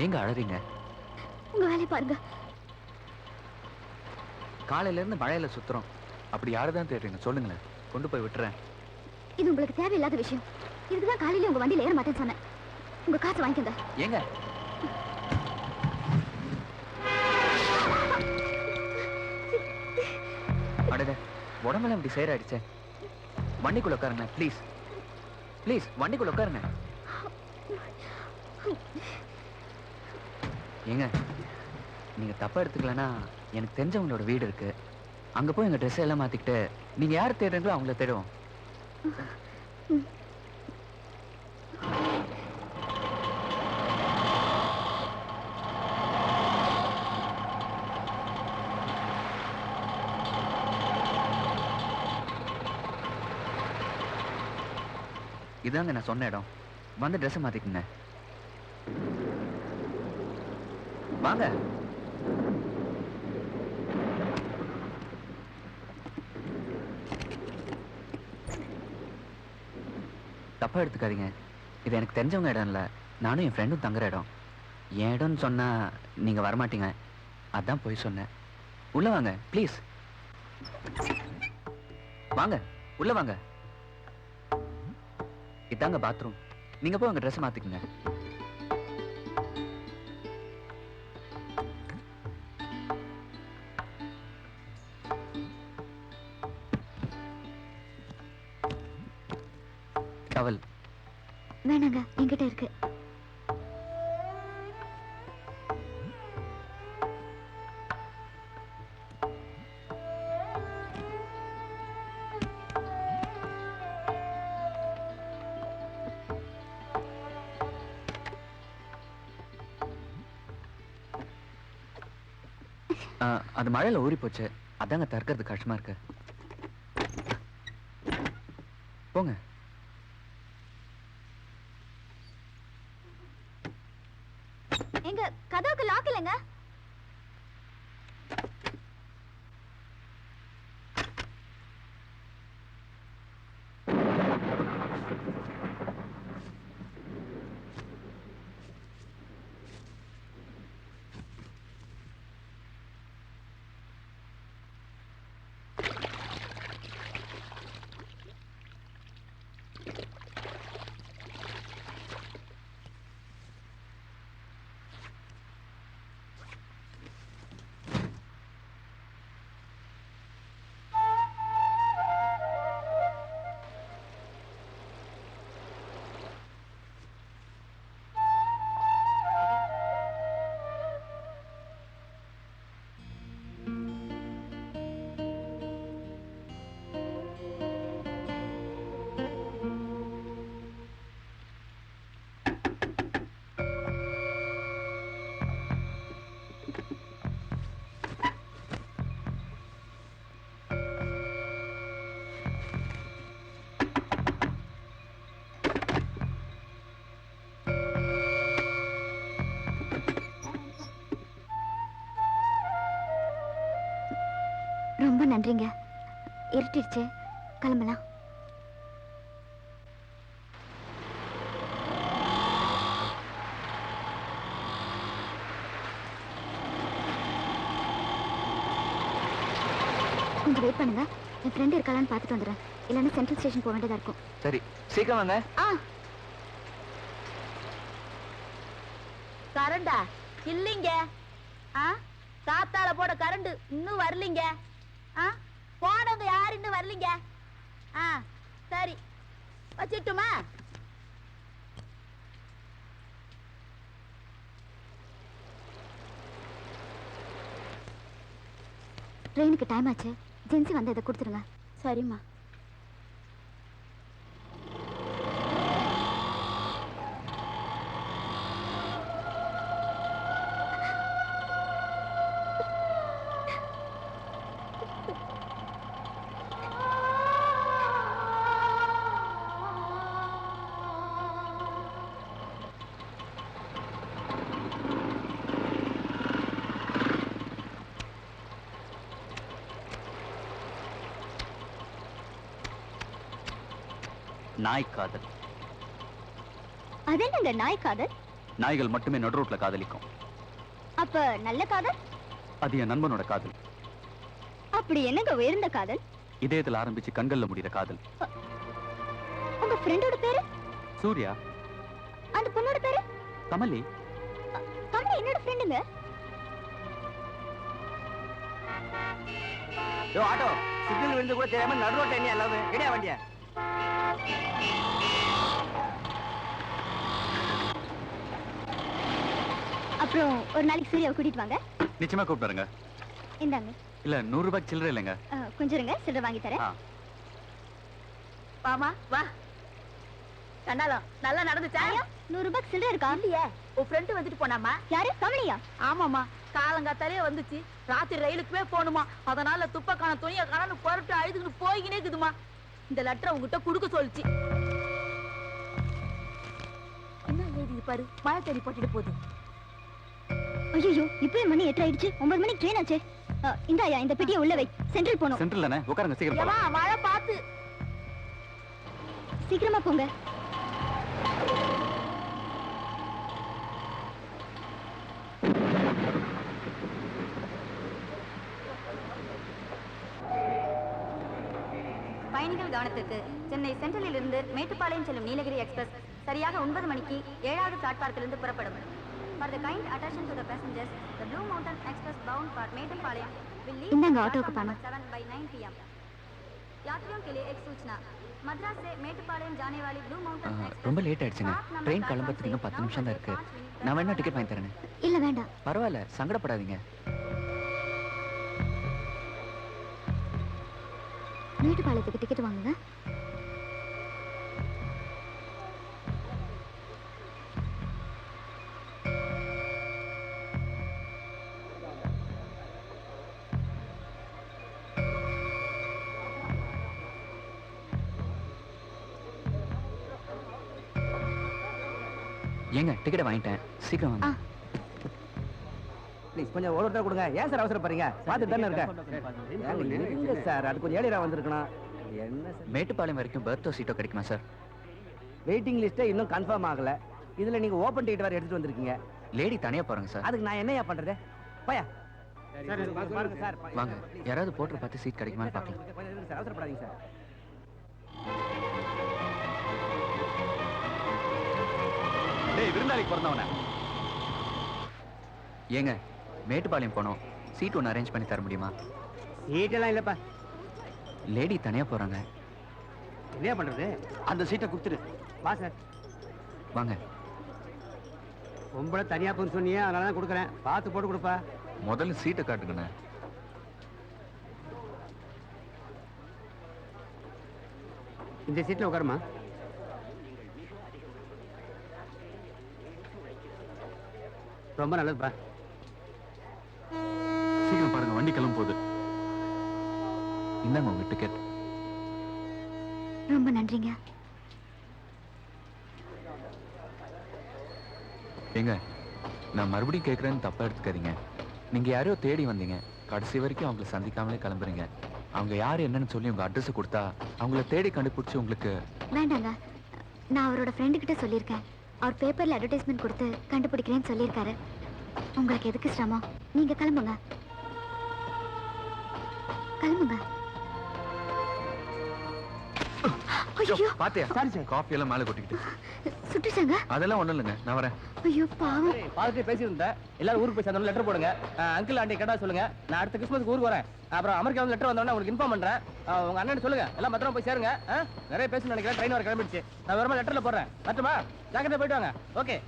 ஏங்க அழறீங்க? உங்க வேலையை பாருங்க. காலையில இருந்து மழையில சுத்துறோம். அப்படி யாருதான் தேடுறீங்க சொல்லுங்களேன், கொண்டு போய் விட்டுறேன். இது உங்களுக்கு தேவையில்லாத விஷயம். இதுக்குதான் காலையில உங்க வண்டியில ஏற மாட்டேன்னு சொன்னேன். உங்க காசு வாங்கிக்கங்க. ஏங்க அடடே, உடம்பெல்லாம் இப்படி சேராயிடுச்சே. வண்டிக்குள்ள உட்காருங்க ப்ளீஸ். ப்ளீஸ் வண்டிக்குள்ள உட்காருங்க. ஏங்க நீங்க தப்பா எடுத்துக்கலன்னா, எனக்கு தெரிஞ்சவங்களோட வீடு இருக்கு. அங்க போய் எங்க ட்ரெஸ் எல்லாம் மாத்திக்கிட்டு நீங்க யார் தேடுறீங்களோ அவங்கள தேடுவோம். இதாங்க நான் சொன்ன இடம். வந்து ட்ரெஸ் மாத்திக்குங்க. வாங்க. தப்பா எடுத்துக்காதீங்க. இது எனக்கு தெரிஞ்சவங்க இடம் இல்ல. நானும் என் ஃப்ரெண்டும் தங்குற இடம். என் இடம்னு சொன்னா நீங்க வரமாட்டீங்க. அதான் போய் சொன்னேன். உள்ள வாங்க ப்ளீஸ். வாங்க உள்ள வாங்க. இதாங்க பாத்ரூம். நீங்க போய் உங்க ட்ரெஸ் மாத்திக்குங்க. டவல் வேணாங்க, என்கிட்ட இருக்கு. அது மழையில ஊறி போச்சு. அதாங்க தற்கிறது கஷ்டமா இருக்கு. போங்க. எங்க கதவுக்கு லாக் இல்லைங்க. ரொம்ப நன்றிங்க. இருட்டிடுச்சு, கிளம்பலாம். கொஞ்சம் வெயிட் பண்ணுங்க. என் ஃப்ரெண்ட் இருக்காளான்னு பார்த்துட்டு வந்துடுறேன். இல்லைன்னா சென்ட்ரல் ஸ்டேஷன் போக வேண்டியதா இருக்கும். சரி, சீக்கிரம் வாங்க. கரண்டா இல்லைங்க. காத்தால போட கரண்ட் இன்னும் வரலீங்க. போனவங்க யாரு இன்னும் வரலீங்க. சரி, வச்சிட்டுமா? ட்ரெயினுக்கு டைம் ஆச்சு. ஜென்சி வந்து இதை கொடுத்துருங்க. சரிம்மா. நாய் காதல். அது என்னங்க நாய் காதல்? நாய்கள் மட்டுமே நடு ரோட்ல காதலிக்கும். அப்ப நல்ல காதல்? அது என் நண்பனோட காதல். அப்படி என்னங்க உயர்ந்த காதல்? இதயத்துல ஆரம்பிச்சு கண்கள்ல முடிகிற காதல். உங்க ஃப்ரெண்டோட பேரு? சூர்யா. அந்த பொண்ணோட பேரு? கமலி. கமலி என்னோட ஃப்ரெண்டுங்க. யோ ஆட்டோ, சிக்னல் விழுந்து கூட தெரியாம நடு ரோட்ல என்ன எல்லாமே கிடையா வண்டியா? அப்புறம் ஒரு நாளைக்கு சூர்யாவை கூட்டிட்டு வாங்க. நிச்சயமா கூப்பிடுறேங்க. இந்தாங்க. இல்ல 100 ரூபாய் சில்லறை இல்லைங்க. கொஞ்சம் இருங்க, சில்லறை வாங்கி தரேன். வாமா வா. கண்ணாலம் நல்லா நடந்துச்சா? 100 ரூபாய் சில்லறை இருக்கா? இல்லையே, உன் ஃப்ரெண்டு வந்துட்டு போனாமா. யாரு? கமலியா? ஆமாமா, காலங்காத்தாலே வந்துச்சு. ராத்திரி ரயிலுக்குமே போகணுமா, அதனால துப்பக்கான துணியை காணு புரட்டு அழுதுகிட்டு போய்கினே இருக்குதுமா. இந்த லெட்டரை உங்ககிட்ட கொடுக்க சொல்லிச்சு. என்ன எழுதி பாரு, மழை தேடி போட்டுட்டு போகுது. ஐயோ, இப்பவே மணி 8 ஆயிடுச்சு. 9 மணிக்கு ட்ரெயின் ஆச்சு. இந்தாயா, இந்த பெட்டியை உள்ள வை. சென்ட்ரல் போணும். சென்ட்ரல் தானே, உட்காருங்க சீக்கிரம் போலாம். ஏம்மா, மழை பார்த்து. சீக்கிரமா போங்க. பயணிகள் கவனத்திற்கு, சென்னை சென்ட்ரலில் இருந்து மேட்டுப்பாளையம் செல்லும் நீலகிரி எக்ஸ்பிரஸ் சரியாக 9 மணிக்கு 7வது பிளாட்பாரத்திலிருந்து புறப்படும். For the kind attention to the passengers, the Blue Mountain Express bound for Mettupalayam will leave இந்தாங்க platform ஆட்டோக்கு number பணம். 7 by 9 p.m. यात्रियों के लिए एक सूचना, मद्रास से மேட்டுப்பாளையம் जाने वाली Blue Mountain Express ரொம்ப லேட் ஆயிடுச்சுங்க. ட்ரெயின் கிளம்புறதுக்கு இன்னும் 10 நிமிஷம் தான் இருக்கு. நான் வேணா டிக்கெட் வாங்கி தரேன். இல்ல வேண்டாம். பரவாயில்ல, சங்கடப்படாதீங்க. மேட்டுப்பாளையத்துக்கு டிக்கெட் வாங்குங்க. ஏங்க டிக்கெட் வாங்கிட்டேன், சீக்கிரம் வாங்க. ப்ளீஸ் கொஞ்சம் ஒரு ஒருத்தர் கொடுங்க. ஏன் சார் அவசரப்படுறீங்க? பார்த்துட்டு தானே இருக்கேன். இல்ல சார், அது கொஞ்சம் ஏழியரா வந்திருக்கணும். என்ன சார், மேட்டுப்பாளையம் வரைக்கும் பர்த்தோ சீட்டோ கிடைக்குமா சார்? வெயிட்டிங் லிஸ்ட்டே இன்னும் கன்ஃபார்ம் ஆகல. இதுல நீங்க ஓபன் டிக்கெட் வேற எடுத்துட்டு வந்திருக்கீங்க. லேடி தனியா போறாங்க சார். அதுக்கு நான் என்னையா பண்றது? போயா பாருங்க சார். வாங்க, யாராவது போட்டு பார்த்து சீட் கிடைக்குமான்னு பார்க்கலாம். கொஞ்சம் இருங்க சார், அவசரப்படாதீங்க சார். டேய் விருந்தாளிக்கு பிறந்தவன. ஏங்க மேட்டுப்பாளையம் போனோம், சீட் ஒன்று அரேஞ்ச் பண்ணி தர முடியுமா? சீட்டெல்லாம் இல்லப்பா. லேடி தனியா போறாங்க. என்ன பண்றது? அந்த சீட்டை கொடுத்துரு. வா சார். வாங்க. பொம்பளை தனியா போன்னு சொன்னீங்க, அதனால தான் கொடுக்குறேன். பார்த்து போட்டு கொடுப்பா. முதல்ல சீட்டை காட்டுங்கண்ணே. இந்த சீட்ல உட்காருமா. ரொம்ப நல்லதுப்பா. சீக்கிரம் பாருங்க, வண்டி கிளம்ப போகுது. இந்தாங்க உங்க டிக்கெட். ரொம்ப நன்றிங்க. ஏங்க நான் மறுபடியும் கேட்குறேன்னு தப்பா எடுத்துக்காதீங்க. நீங்க யாரையோ தேடி வந்தீங்க, கடைசி வரைக்கும் அவங்கள சந்திக்காமலே கிளம்புறீங்க. அவங்க யார் என்னன்னு சொல்லி உங்க அட்ரஸ் கொடுத்தா அவங்கள தேடி கண்டுபிடிச்சு உங்களுக்கு. வேண்டாங்க, நான் அவரோட ஃப்ரெண்டு கிட்ட சொல்லியிருக்கேன். அவர் பேப்பர்ல அட்வர்டைஸ்மெண்ட் கொடுத்து கண்டுபிடிக்கிறேன்னு சொல்லியிருக்காரு. உங்களுக்கு எதுக்கு சிரமம்? நீங்க கிளம்புங்க. கிளம்புங்க. ஐயோ, பாத்தியா? Sorry sir. காஃபி எல்லாம் மேல கொட்டிக்கிட்டு. சுட்டுச்சாங்க. அதெல்லாம் ஒண்ணும் இல்லைங்க, நான் வரேன். ஐயோ பாவம். பார்த்துட்டு பேசியிருந்தேன். எல்லாரும் ஊருக்கு போய் சேர்ந்தோம். லெட்டர் போடுங்க. அங்கிள் ஆண்டி கேட்டா சொல்லுங்க. நான் அடுத்த கிறிஸ்மஸ்க்கு ஊருக்கு வரேன். அப்புறம் அமெரிக்கா வந்து லெட்டர் வந்தோடனே உங்களுக்கு இன்ஃபார்ம் பண்றேன். உங்க அண்ணன் சொல்லுங்க, எல்லாம் பத்திரமா போய் சேருங்க. நிறைய பேசணும்னு நினைக்கிறேன். ட்ரெயின் வர கிளம்பிடுச்சு. நான் வரமா லெட்டர்ல போடுறேன். மட்டுமா ஜாக்கிரதை போயிட்டு வாங்க. ஓகே.